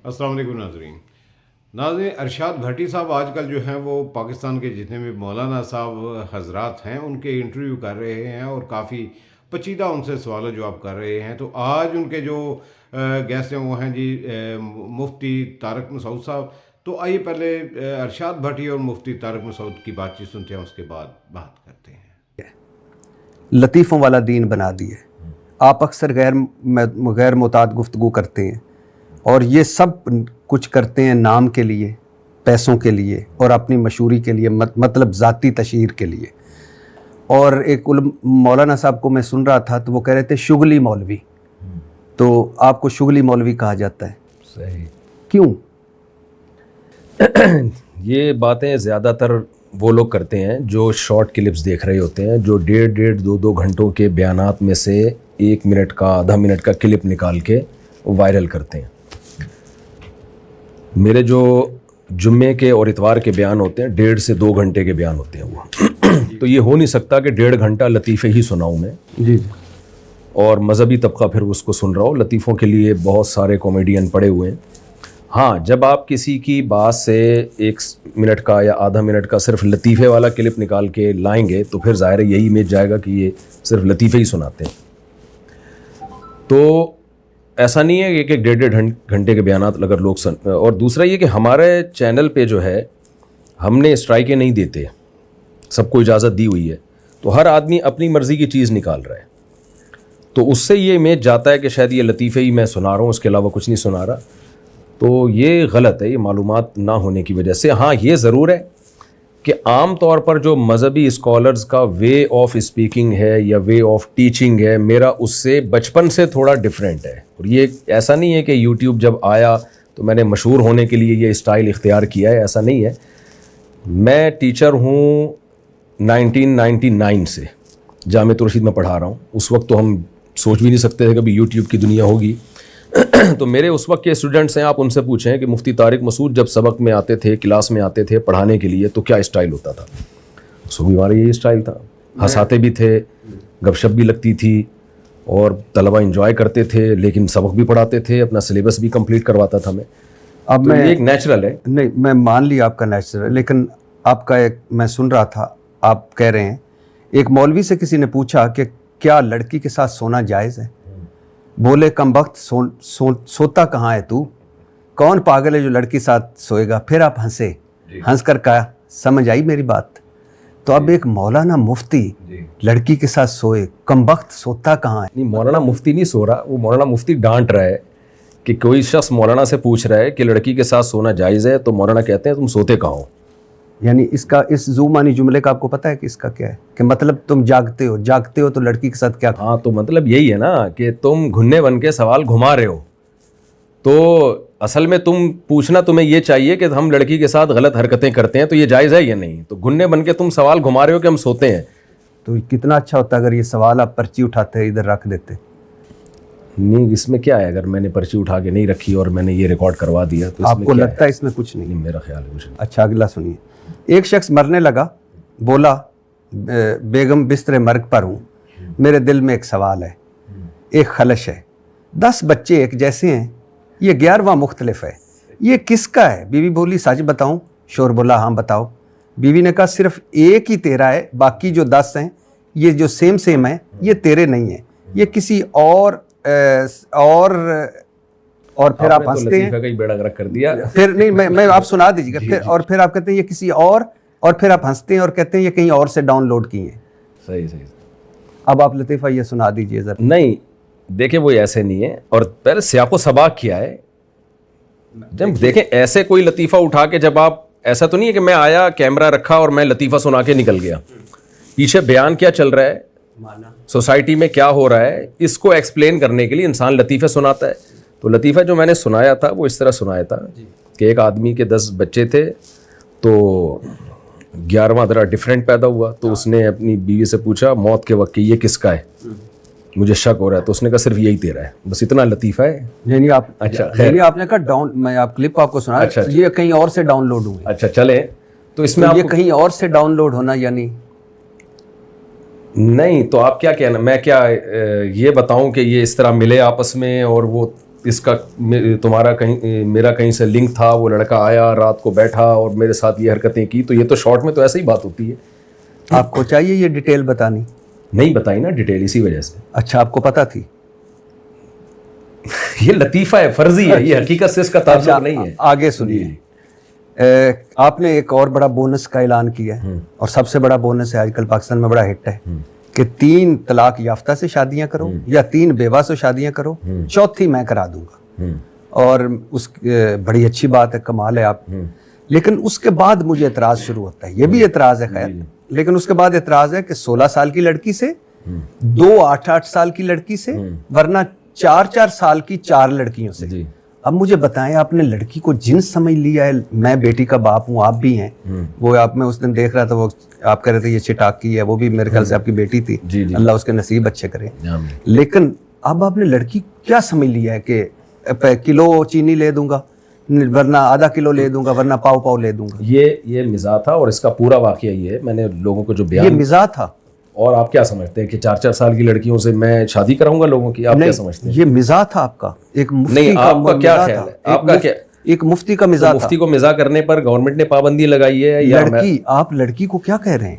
السلام علیکم ناظرین ارشاد بھٹی صاحب آج کل جو ہیں وہ پاکستان کے جتنے بھی مولانا صاحب حضرات ہیں ان کے انٹرویو کر رہے ہیں اور کافی پیچیدہ ان سے سوال و جواب کر رہے ہیں. تو آج ان کے جو گیسٹ ہیں وہ ہیں جی مفتی طارق مسعود صاحب. تو آئیے پہلے ارشاد بھٹی اور مفتی طارق مسعود کی بات چیت سنتے ہیں, اس کے بعد بات کرتے ہیں. لطیفوں والا دین بنا دیے. آپ اکثر غیر معتاد گفتگو کرتے ہیں اور یہ سب کچھ کرتے ہیں نام کے لیے, پیسوں کے لیے اور اپنی مشہوری کے لیے, مطلب ذاتی تشہیر کے لیے. اور ایک مولانا صاحب کو میں سن رہا تھا تو وہ کہہ رہے تھے شغلی مولوی. تو آپ کو شغلی مولوی کہا جاتا ہے, صحیح کیوں؟ یہ باتیں زیادہ تر وہ لوگ کرتے ہیں جو شارٹ کلپس دیکھ رہے ہوتے ہیں, جو ڈیڑھ دو گھنٹوں کے بیانات میں سے 1 منٹ کا آدھا منٹ کا کلپ نکال کے وائرل کرتے ہیں. میرے جو جمعے کے اور اتوار کے بیان ہوتے ہیں 1.5 سے 2 گھنٹے کے بیان ہوتے ہیں وہ. تو یہ ہو نہیں سکتا کہ 1.5 گھنٹہ لطیفے ہی سناؤں میں جی اور مذہبی طبقہ پھر اس کو سن رہا ہو. لطیفوں کے لیے بہت سارے کامیڈین پڑے ہوئے ہیں. ہاں, جب آپ کسی کی بات سے 1 منٹ کا یا آدھا منٹ کا صرف لطیفے والا کلپ نکال کے لائیں گے تو پھر ظاہر ہے یہی امیج جائے گا کہ یہ صرف لطیفے ہی سناتے ہیں. تو ایسا نہیں ہے کہ 1.5 گھنٹے کے بیانات اگر لوگ اور دوسرا یہ کہ ہمارے چینل پہ جو ہے ہم نے اسٹرائکیں نہیں دیتے, سب کو اجازت دی ہوئی ہے. تو ہر آدمی اپنی مرضی کی چیز نکال رہا ہے. تو اس سے یہ امیج جاتا ہے کہ شاید یہ لطیفے ہی میں سنا رہا ہوں, اس کے علاوہ کچھ نہیں سنا رہا. تو یہ غلط ہے, یہ معلومات نہ ہونے کی وجہ سے. ہاں, یہ ضرور ہے کہ عام طور پر جو مذہبی اسکالرز کا وے آف اسپیکنگ ہے یا وے آف ٹیچنگ ہے, میرا اس سے بچپن سے تھوڑا ڈفرینٹ ہے. اور یہ ایسا نہیں ہے کہ یوٹیوب جب آیا تو میں نے مشہور ہونے کے لیے یہ اسٹائل اختیار کیا ہے, ایسا نہیں ہے. میں ٹیچر ہوں 1999 سے, جامعہ الرشید میں پڑھا رہا ہوں. اس وقت تو ہم سوچ بھی نہیں سکتے تھے کبھی یوٹیوب کی دنیا ہوگی. تو میرے اس وقت کے اسٹوڈنٹس ہیں, آپ ان سے پوچھیں کہ مفتی طارق مسعود جب سبق میں آتے تھے, کلاس میں آتے تھے پڑھانے کے لیے, تو کیا اسٹائل ہوتا تھا؟ سو بھی ہمارا یہی اسٹائل تھا. ہنساتے بھی تھے, گپ شپ بھی لگتی تھی اور طلبہ انجوائے کرتے تھے, لیکن سبق بھی پڑھاتے تھے, اپنا سلیبس بھی کمپلیٹ کرواتا تھا میں. اب میں ایک نیچرل ہے. نہیں, میں مان لی آپ کا نیچرل ہے, لیکن آپ کا ایک میں سن رہا تھا, آپ کہہ رہے ہیں ایک مولوی سے کسی نے پوچھا کہ کیا لڑکی کے ساتھ سونا جائز ہے؟ بولے کم وقت سوتا کہاں ہے تو, کون پاگل ہے جو لڑکی ساتھ سوئے گا؟ پھر آپ ہنسے, ہنس کر کہا سمجھ آئی میری بات؟ تو اب ایک مولانا مفتی لڑکی کے ساتھ سوئے, کم وقت سوتا کہاں ہے؟ نہیں, مولانا مفتی نہیں سو رہا, وہ مولانا مفتی ڈانٹ رہا ہے کہ کوئی شخص مولانا سے پوچھ رہا ہے کہ لڑکی کے ساتھ سونا جائز ہے, تو مولانا کہتے ہیں تم سوتے کہاں ہو. یعنی اس زومانی جملے کا آپ کو پتہ ہے کہ اس کا کیا ہے, کہ مطلب تم جاگتے ہو تو لڑکی کے ساتھ کیا؟ ہاں, تو مطلب یہی ہے نا کہ تم گھننے بن کے سوال گھما رہے ہو. تو اصل میں پوچھنا تمہیں یہ چاہیے کہ ہم لڑکی کے ساتھ غلط حرکتیں کرتے ہیں تو یہ جائز ہے یا نہیں. تو گھننے بن کے تم سوال گھما رہے ہو کہ ہم سوتے ہیں. تو کتنا اچھا ہوتا اگر یہ سوال آپ پرچی اٹھاتے ادھر رکھ دیتے. نہیں, اس میں کیا ہے, اگر میں نے پرچی اٹھا کے نہیں رکھی اور میں نے یہ ریکارڈ کروا دیا تو آپ کو لگتا ہے اس میں کچھ نہیں؟ میرا خیال ہے کچھ نہیں. اچھا, اگلا سنیے. ایک شخص مرنے لگا, بولا بیگم بستر مرگ پر ہوں, میرے دل میں ایک سوال ہے, ایک خلش ہے, 10 بچے ایک جیسے ہیں, یہ 11واں مختلف ہے, یہ کس کا ہے؟ بیوی بولی سچ بتاؤں؟ شور بولا ہاں بتاؤ. بیوی نے کہا صرف ایک ہی تیرا ہے, باقی جو 10 ہیں یہ جو سیم ہیں یہ تیرے نہیں ہیں, یہ کسی اور پھر آپ ہنستے ہیں. کئی بیڑا غرق کر دیا. پھر نہیں, میں آپ سنا دیجیے گا. پھر آپ کہتے ہیں یہ کسی اور پھر آپ ہنستے ہیں اور کہتے ہیں یہ کہیں اور سے ڈاؤن لوڈ کی ہیں. صحیح. اب آپ لطیفہ یہ سنا دیجیے ذرا. نہیں دیکھیں, وہ ایسے نہیں ہے, اور پہلے سیاق و سباق کیا ہے. جب دیکھیں ایسے کوئی لطیفہ اٹھا کے, جب آپ ایسا تو نہیں ہے کہ میں آیا کیمرہ رکھا اور میں لطیفہ سنا کے نکل گیا. پیچھے بیان کیا چل رہا ہے, سوسائٹی میں کیا ہو رہا ہے, اس کو ایکسپلین کرنے کے لیے انسان لطیفے سناتا ہے. تو لطیفہ جو میں نے سنایا تھا وہ اس طرح سنایا تھا کہ ایک آدمی کے 10 بچے تھے, تو 11واں ذرا ڈفرینٹ پیدا ہوا. تو اس نے اپنی بیوی سے پوچھا موت کے وقت کہ یہ کس کا ہے, مجھے شک ہو رہا ہے. تو اس نے کہا صرف یہی تیرا ہے. بس اتنا لطیفہ ہے. یعنی آپ آپ نے کہا ڈاؤن, میں آپ کلپ آپ کو سنا, یہ کہیں اور سے ڈاؤن لوڈ ہوئے. اچھا چلیں, تو اس میں یہ کہیں اور سے ڈاؤن لوڈ ہونا یعنی نہیں. تو آپ کیا کہنا, میں کیا یہ بتاؤں کہ یہ اس طرح ملے آپس میں اور وہ اس کا تمہارا کہیں میرا کہیں سے لنک تھا, وہ لڑکا آیا رات کو بیٹھا اور میرے ساتھ یہ حرکتیں کی, تو یہ تو شارٹ میں تو ایسے ہی بات ہوتی ہے. آپ کو چاہیے یہ ڈیٹیل بتانی؟ نہیں بتائی نا ڈیٹیل, اسی وجہ سے. اچھا, آپ کو پتہ تھی؟ یہ لطیفہ ہے, فرضی ہے, یہ حقیقت سے اس کا تعلق نہیں ہے. آگے سنیے, آپ نے ایک اور بڑا بونس کا اعلان کیا ہے, اور سب سے بڑا بونس ہے آج کل پاکستان میں بڑا ہٹ ہے, کہ 3 طلاق یافتہ سے شادیاں کرو یا 3 بیوہ سے شادیاں کرو, چوتھی میں کرا دوں گا. اور اس بڑی اچھی بات ہے, کمال ہے آپ. لیکن اس کے بعد مجھے اعتراض شروع ہوتا ہے, یہ بھی اعتراض ہے خیر, لیکن اس کے بعد اعتراض ہے کہ 16 سال کی لڑکی سے, 2 8 سال کی لڑکی سے, ورنہ 4 سال کی 4 لڑکیوں سے. اب مجھے بتائیں, آپ نے لڑکی کو جنس سمجھ لیا ہے؟ میں بیٹی کا باپ ہوں, آپ بھی ہیں. وہ آپ میں اس دن دیکھ رہا تھا, وہ آپ کہہ رہے تھے یہ چٹاکی ہے, وہ بھی میرے خیال سے آپ کی بیٹی تھی, اللہ اس کے نصیب اچھے کرے. لیکن اب آپ نے لڑکی کیا سمجھ لیا ہے کہ کلو چینی لے دوں گا, ورنہ آدھا کلو لے دوں گا, ورنہ پاؤ لے دوں گا. یہ مزاح تھا, اور اس کا پورا واقعہ یہ ہے, میں نے لوگوں کو جو بیان, یہ مزاح تھا. اور آپ کیا سمجھتے ہیں کہ 4 سال کی لڑکیوں سے میں شادی کراؤں گا لوگوں کی؟ آپ کیا سمجھتے ہیں؟ یہ مزاح تھا آپ کا, ایک مفتی کا. آپ کا کیا خیال ہے؟ آپ کا کیا, ایک مفتی کا مزاح تھا. مفتی کو مزاح کرنے پر گورنمنٹ نے پابندی لگائی ہے یا لڑکی, آپ لڑکی کو کیا کہہ رہے ہیں؟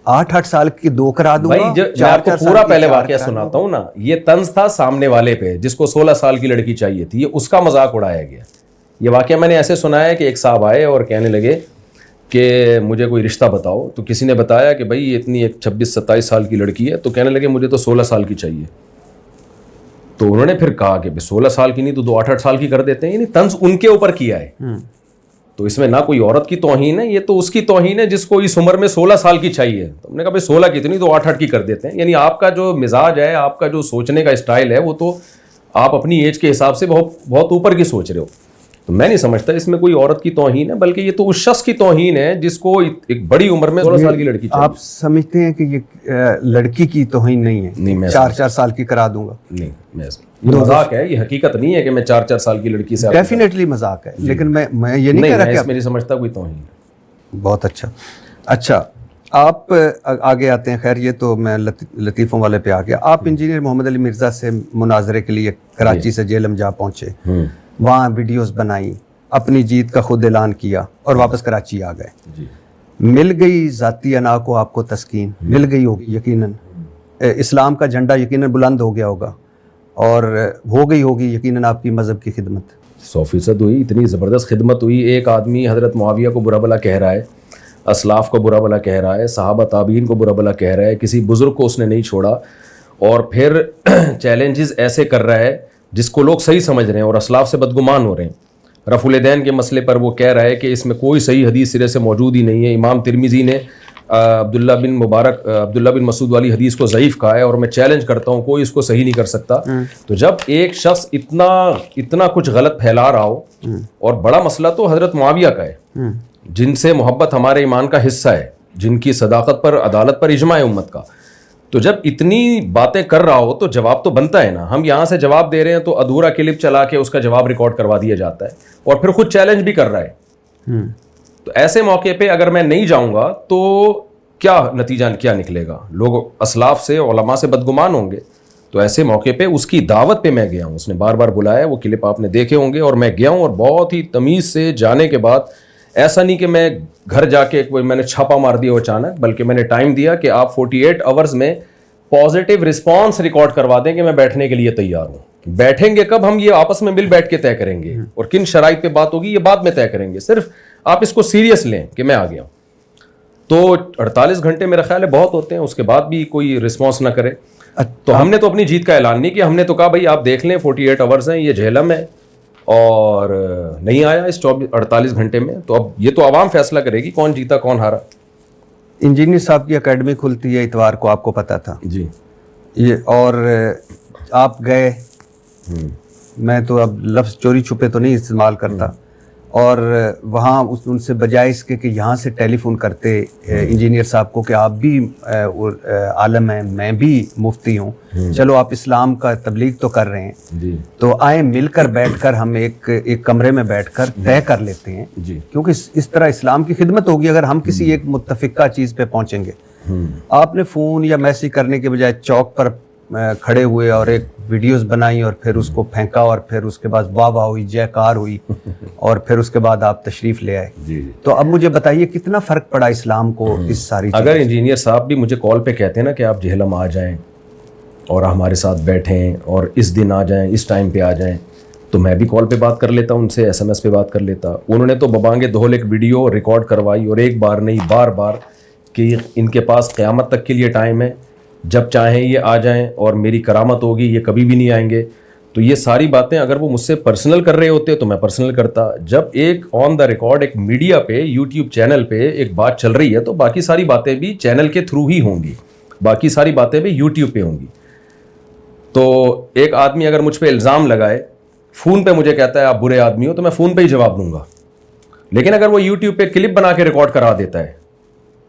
8 سال کی 2 کرا دوں گا. میں آپ کو پورا پہلے واقعہ سناتا ہوں نا. یہ طنز تھا سامنے والے پہ جس کو 16 سال کی لڑکی چاہیے تھی, اس کا مذاق اڑایا گیا. یہ واقعہ میں نے ایسے سنا ہے کہ ایک صاحب آئے اور کہنے لگے کہ مجھے کوئی رشتہ بتاؤ, تو کسی نے بتایا کہ بھائی یہ اتنی ایک 26-27 سال کی لڑکی ہے, تو کہنے لگے مجھے تو 16 سال کی چاہیے. تو انہوں نے پھر کہا کہ 16 سال کی نہیں تو 2 8 سال کی کر دیتے ہیں. یعنی طنز ان کے اوپر کیا ہے, تو اس میں نہ کوئی عورت کی توہین ہے, یہ تو اس کی توہین ہے جس کو اس عمر میں 16 سال کی چاہیے. تو ہم نے کہا بھائی 16 کی تو نہیں, تو 8 8 کی کر دیتے ہیں. یعنی آپ کا جو مزاج ہے, آپ کا جو سوچنے کا اسٹائل ہے, وہ تو آپ اپنی ایج کے حساب سے بہت اوپر کی سوچ رہے ہو. تو میں نہیں سمجھتا اس میں کوئی عورت کی توہین ہے, بلکہ یہ تو اس شخص کی توہین ہے جس کو ایک بڑی عمر میں 16 سال کی لڑکی چاہیے. آپ سمجھتے ہیں کہ یہ لڑکی کی توہین نہیں ہے؟ نہیں, 4 سال کی کرا دوں گا. نہیں, یہ مذاق ہے, یہ حقیقت نہیں ہے کہ میں 4 سال کی لڑکی سے. ڈیفینیٹلی مذاق ہے, لیکن میں یہ نہیں کہہ رہا کہ اس میں نہیں سمجھتا کوئی توہین. بہت اچھا, آپ آگے آتے ہیں. خیر, یہ تو میں لطیفوں والے پہ آ گیا. آپ انجینئر محمد علی مرزا سے مناظرے کے لیے کراچی سے جیلم جا پہنچے, وہاں ویڈیوز بنائی, اپنی جیت کا خود اعلان کیا, اور واپس کراچی آ گئے. مل گئی ذاتی انا کو آپ کو تسکین, مل گئی ہوگی یقیناً. اسلام کا جھنڈا یقیناً بلند ہو گیا ہوگا, اور ہو گئی ہوگی یقیناً آپ کی مذہب کی خدمت. 100% ہوئی, اتنی زبردست خدمت ہوئی. ایک آدمی حضرت معاویہ کو برا بلا کہہ رہا ہے, اسلاف کو برا بلا کہہ رہا ہے, صحابہ تابعین کو برا بلا کہہ رہا ہے, کسی بزرگ کو اس نے نہیں چھوڑا, اور پھر چیلنجز ایسے کر رہا ہے جس کو لوگ صحیح سمجھ رہے ہیں اور اسلاف سے بدگمان ہو رہے ہیں. رفع الیدین کے مسئلے پر وہ کہہ رہا ہے کہ اس میں کوئی صحیح حدیث سرے سے موجود ہی نہیں ہے. امام ترمذی نے عبداللہ بن مسعود والی حدیث کو ضعیف کہا ہے, اور میں چیلنج کرتا ہوں کوئی اس کو صحیح نہیں کر سکتا. تو جب ایک شخص اتنا کچھ غلط پھیلا رہا ہو, اور بڑا مسئلہ تو حضرت معاویہ کا ہے جن سے محبت ہمارے ایمان کا حصہ ہے, جن کی صداقت پر, عدالت پر اجماع ہے امت کا, تو جب اتنی باتیں کر رہا ہو تو جواب تو بنتا ہے نا. ہم یہاں سے جواب دے رہے ہیں تو ادھورا کلپ چلا کے اس کا جواب ریکارڈ کروا دیا جاتا ہے, اور پھر خود چیلنج بھی کر رہا ہے. تو ایسے موقع پہ اگر میں نہیں جاؤں گا تو کیا نتیجہ کیا نکلے گا؟ لوگ اسلاف سے, علماء سے بدگمان ہوں گے. تو ایسے موقع پہ اس کی دعوت پہ میں گیا ہوں, اس نے بار بار بلایا, وہ کلپ آپ نے دیکھے ہوں گے, اور میں گیا ہوں, اور بہت ہی تمیز سے جانے کے بعد, ایسا نہیں کہ میں گھر جا کے میں نے چھاپا مار دیا اچانک, بلکہ میں نے ٹائم دیا کہ آپ 48 آورز میں پازیٹیو رسپانس ریکارڈ کروا دیں کہ میں بیٹھنے کے لیے تیار ہوں. بیٹھیں گے کب؟ ہم یہ آپس میں مل بیٹھ کے طے کریں گے, اور کن شرائط پہ بات ہوگی یہ بعد میں طے کریں گے. صرف آپ اس کو سیریس لیں کہ میں آ گیا ہوں. تو 48 گھنٹے میرا خیال ہے بہت ہوتے ہیں, اس کے بعد بھی کوئی رسپانس نہ کرے. تو ہم نے تو اپنی جیت کا اعلان نہیں کیا, ہم نے تو کہا بھائی آپ دیکھ لیں 48 آورز ہیں, یہ جہلم ہے, اور نہیں آیا اس 48 گھنٹے میں. تو اب یہ تو عوام فیصلہ کرے گی کون جیتا کون ہارا. انجینئر صاحب کی اکیڈمی کھلتی ہے اتوار کو, آپ کو پتا تھا جی, یہ, اور آپ گئے. میں تو اب لفظ چوری چھپے تو نہیں استعمال کرتا, اور وہاں ان سے بجائے اس کے کہ یہاں سے ٹیلی فون کرتے انجینئر صاحب کو کہ آپ بھی عالم ہیں, میں بھی مفتی ہوں, چلو آپ اسلام کا تبلیغ تو کر رہے ہیں, تو آئیں مل کر بیٹھ کر ہم ایک کمرے میں بیٹھ کر طے کر لیتے ہیں, کیونکہ اس طرح اسلام کی خدمت ہوگی اگر ہم کسی ایک متفقہ چیز پہ پہنچیں گے. آپ نے فون یا میسج کرنے کے بجائے چوک پر کھڑے ہوئے اور ایک ویڈیوز بنائی اور پھر اس کو پھینکا اور پھر اس کے بعد واہ واہ ہوئی، جے کار ہوئی اور پھر اس کے بعد آپ تشریف لے آئے. جی تو اب مجھے بتائیے کتنا فرق پڑا اسلام کو اس ساری چیز؟ اگر انجینئر صاحب بھی مجھے کال پہ کہتے ہیں نا کہ آپ جہلم آ جائیں اور ہمارے ساتھ بیٹھیں اور اس دن آ جائیں، اس ٹائم پہ آ جائیں، تو میں بھی کال پہ بات کر لیتا ان سے، SMS پہ بات کر لیتا. انہوں نے تو ببانگ دھول ایک ویڈیو ریکارڈ کروائی، اور ایک بار نہیں بار بار، کہ ان کے پاس قیامت تک کے لیے ٹائم ہے، جب چاہیں یہ آ جائیں اور میری کرامت ہوگی، یہ کبھی بھی نہیں آئیں گے. تو یہ ساری باتیں اگر وہ مجھ سے پرسنل کر رہے ہوتے تو میں پرسنل کرتا. جب ایک آن دا ریکارڈ ایک میڈیا پہ، یوٹیوب چینل پہ ایک بات چل رہی ہے تو باقی ساری باتیں بھی چینل کے تھرو ہی ہوں گی، باقی ساری باتیں بھی یوٹیوب پہ ہوں گی. تو ایک آدمی اگر مجھ پہ الزام لگائے، فون پہ مجھے کہتا ہے آپ برے آدمی ہو، تو میں فون پہ ہی جواب دوں گا. لیکن اگر وہ یوٹیوب پہ کلپ بنا کے ریکارڈ کرا دیتا ہے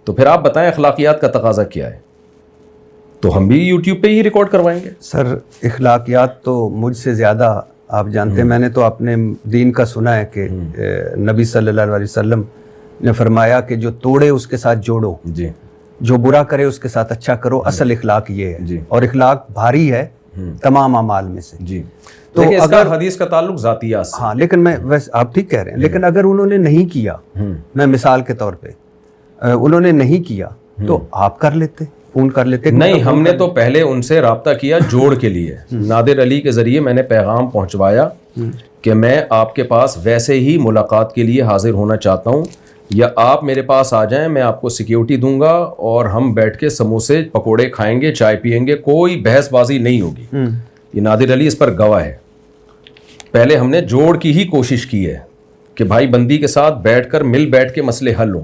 تو پھر آپ بتائیں اخلاقیات کا تقاضا کیا ہے؟ تو ہم بھی یوٹیوب پہ ہی ریکارڈ کروائیں گے. سر اخلاقیات تو مجھ سے زیادہ آپ جانتے ہیں. میں نے تو اپنے دین کا سنا ہے کہ نبی صلی اللہ علیہ وسلم نے فرمایا کہ جو توڑے اس کے ساتھ جوڑو، جی، جو برا کرے اس کے ساتھ اچھا کرو. اصل اخلاق یہ ہے. جی. اور اخلاق بھاری ہے تمام اعمال میں سے. جی. تو لیکن اس کا اگر حدیث کا تعلق ذاتیات سے. ہاں، لیکن میں ویسے آپ ٹھیک کہہ رہے ہیں، لیکن اگر انہوں نے نہیں کیا، میں مثال کے طور پہ انہوں نے نہیں کیا تو آپ کر لیتے، فون کر لیتے. نہیں، ہم نے تو پہلے ان سے رابطہ کیا جوڑ کے لیے. نادر علی کے ذریعے میں نے پیغام پہنچوایا کہ میں آپ کے پاس ویسے ہی ملاقات کے لیے حاضر ہونا چاہتا ہوں، یا آپ میرے پاس آ جائیں، میں آپ کو سیکیورٹی دوں گا اور ہم بیٹھ کے سموسے پکوڑے کھائیں گے، چائے پیئیں گے، کوئی بحث بازی نہیں ہوگی. یہ نادر علی اس پر گواہ ہے. پہلے ہم نے جوڑ کی ہی کوشش کی ہے کہ بھائی بندی کے ساتھ بیٹھ کر مل بیٹھ کے مسئلے حل ہوں.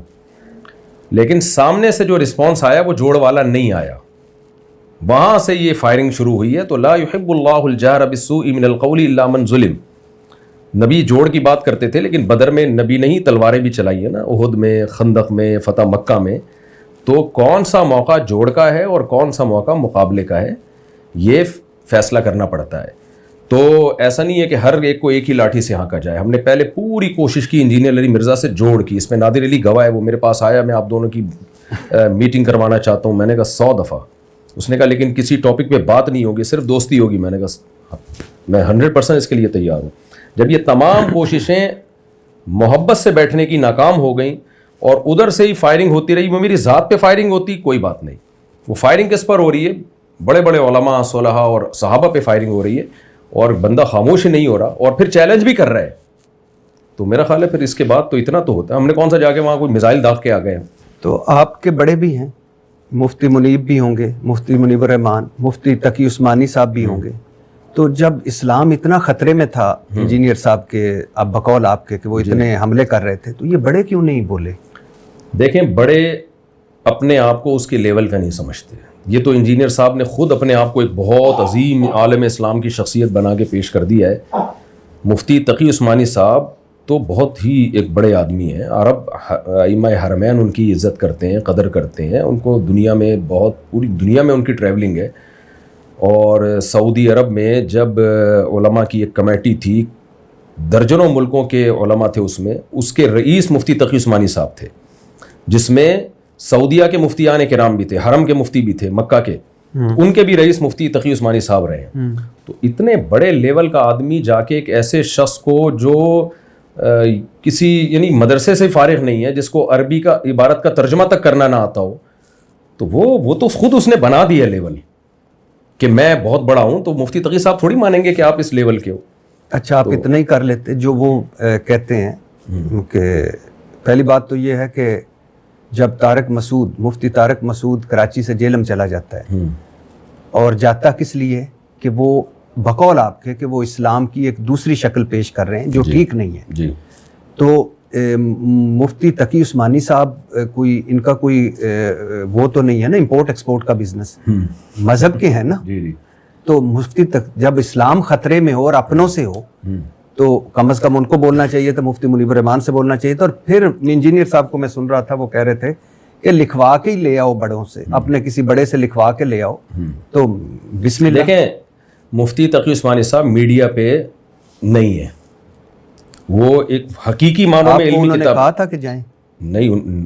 لیکن سامنے سے جو رسپانس آیا وہ جوڑ والا نہیں آیا، وہاں سے یہ فائرنگ شروع ہوئی ہے. تو لا يحب اللہ الجہر بالسوء من القول الا من ظلم. نبی جوڑ کی بات کرتے تھے، لیکن بدر میں نبی نے ہی تلواریں بھی چلائی ہیں نا، احد میں، خندق میں، فتح مکہ میں. تو کون سا موقع جوڑ کا ہے اور کون سا موقع مقابلے کا ہے، یہ فیصلہ کرنا پڑتا ہے. تو ایسا نہیں ہے کہ ہر ایک کو ایک ہی لاٹھی سے ہانکا جائے. ہم نے پہلے پوری کوشش کی انجینئر علی مرزا سے جوڑ کی. اس میں نادر علی گواہ ہے، وہ میرے پاس آیا، میں آپ دونوں کی میٹنگ کروانا چاہتا ہوں. میں نے کہا 100 دفعہ. اس نے کہا لیکن کسی ٹاپک پہ بات نہیں ہوگی، صرف دوستی ہوگی. میں نے کہا میں 100% اس کے لیے تیار ہوں. جب یہ تمام کوششیں محبت سے بیٹھنے کی ناکام ہو گئیں اور ادھر سے ہی فائرنگ ہوتی رہی، وہ میری ذات پہ فائرنگ ہوتی، کوئی بات نہیں. وہ فائرنگ کس پر ہو رہی ہے؟ بڑے بڑے علماء، صلحاء اور صحابہ پہ فائرنگ ہو رہی ہے، اور بندہ خاموش نہیں ہو رہا اور پھر چیلنج بھی کر رہا ہے. تو میرا خیال ہے پھر اس کے بعد تو اتنا تو ہوتا ہے. ہم نے کون سا جا کے وہاں کوئی میزائل داغ کے آ گئے ہیں. تو آپ کے بڑے بھی ہیں، مفتی منیب بھی ہوں گے، مفتی منیب الرحمان، مفتی تقی عثمانی صاحب بھی ہوں گے. تو جب اسلام اتنا خطرے میں تھا انجینئر صاحب کے، اب بقول آپ کے، کہ وہ اتنے حملے کر رہے تھے، تو یہ بڑے کیوں نہیں بولے؟ دیکھیں، بڑے اپنے آپ کو اس کے لیول کا نہیں سمجھتے. یہ تو انجینئر صاحب نے خود اپنے آپ کو ایک بہت عظیم عالم اسلام کی شخصیت بنا کے پیش کر دیا ہے. مفتی تقی عثمانی صاحب تو بہت ہی ایک بڑے آدمی ہیں. عرب ائمہ حرمین ان کی عزت کرتے ہیں، قدر کرتے ہیں. ان کو دنیا میں پوری دنیا میں ان کی ٹریولنگ ہے. اور سعودی عرب میں جب علماء کی ایک کمیٹی تھی، درجنوں ملکوں کے علماء تھے اس میں، اس کے رئیس مفتی تقی عثمانی صاحب تھے، جس میں سعودیہ کے مفتیان کرام بھی تھے، حرم کے مفتی بھی تھے، مکہ کے، ان کے بھی رئیس مفتی تقی عثمانی صاحب رہے ہیں. تو اتنے بڑے لیول کا آدمی جا کے ایک ایسے شخص کو جو کسی یعنی مدرسے سے فارغ نہیں ہے، جس کو عربی کا عبارت کا ترجمہ تک کرنا نہ آتا ہو، تو وہ تو خود اس نے بنا دیا لیول کہ میں بہت بڑا ہوں. تو مفتی تقی صاحب تھوڑی مانیں گے کہ آپ اس لیول کے ہو. اچھا، آپ اتنا ہی کر لیتے. جو وہ کہتے ہیں کہ پہلی بات تو یہ ہے کہ جب مفتی طارق مسعود کراچی سے جیلم چلا جاتا ہے، اور جاتا کس لیے؟ کہ وہ بقول آپ کے کہ وہ اسلام کی ایک دوسری شکل پیش کر رہے ہیں جو ٹھیک نہیں ہے. جی. تو مفتی تقی عثمانی صاحب ان کا کوئی وہ تو نہیں ہے نا، امپورٹ ایکسپورٹ کا بزنس، مذہب کے ہیں نا. جی. تو مفتی جب اسلام خطرے میں ہو اور اپنوں سے ہو تو کم از کم ان کو بولنا چاہیے تھا، مفتی منیب الرحمان سے بولنا چاہیے تھا. اور پھر انجینئر صاحب کو میں سن رہا تھا، وہ کہہ رہے تھے کہ لکھوا کے ہی لے آؤ، بڑوں سے، اپنے کسی بڑے سے لکھوا کے لے آؤ. تو بسم اللہ. دیکھیں، مفتی تقی عثمانی صاحب میڈیا پہ نہیں ہے، وہ ایک حقیقی معنوں میں علمی انہوں نے کتاب. کہا تھا کہ جائیں؟ نہیں،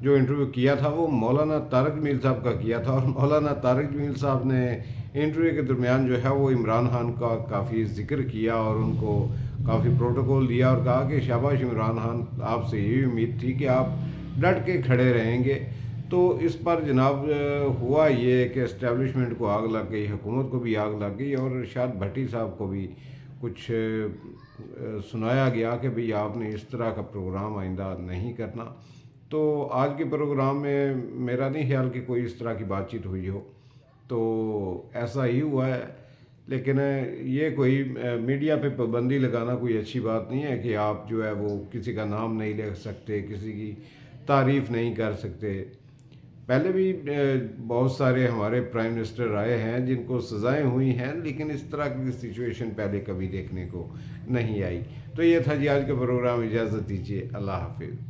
جو انٹرویو کیا تھا وہ مولانا طارق جمیل صاحب کا کیا تھا، اور مولانا طارق جمیل صاحب نے انٹرویو کے درمیان جو ہے وہ عمران خان کا کافی ذکر کیا اور ان کو کافی پروٹوکول دیا اور کہا کہ شاباش عمران خان، آپ سے یہی امید تھی کہ آپ ڈٹ کے کھڑے رہیں گے۔ تو اس پر جناب ہوا یہ کہ اسٹیبلشمنٹ کو آگ لگ گئی، حکومت کو بھی آگ لگ گئی، اور ارشاد بھٹی صاحب کو بھی کچھ سنایا گیا کہ بھئی آپ نے اس طرح کا پروگرام آئندہ نہیں کرنا۔ تو آج کے پروگرام میں میرا نہیں خیال کہ کوئی اس طرح کی بات چیت ہوئی ہو، تو ایسا ہی ہوا ہے۔ لیکن یہ کوئی میڈیا پہ پابندی لگانا کوئی اچھی بات نہیں ہے کہ آپ جو ہے وہ کسی کا نام نہیں لے سکتے، کسی کی تعریف نہیں کر سکتے۔ پہلے بھی بہت سارے ہمارے پرائم منسٹر آئے ہیں جن کو سزائیں ہوئی ہیں، لیکن اس طرح کی سچویشن پہلے کبھی دیکھنے کو نہیں آئی۔ تو یہ تھا جی آج کا پروگرام، اجازت دیجیے، اللہ حافظ۔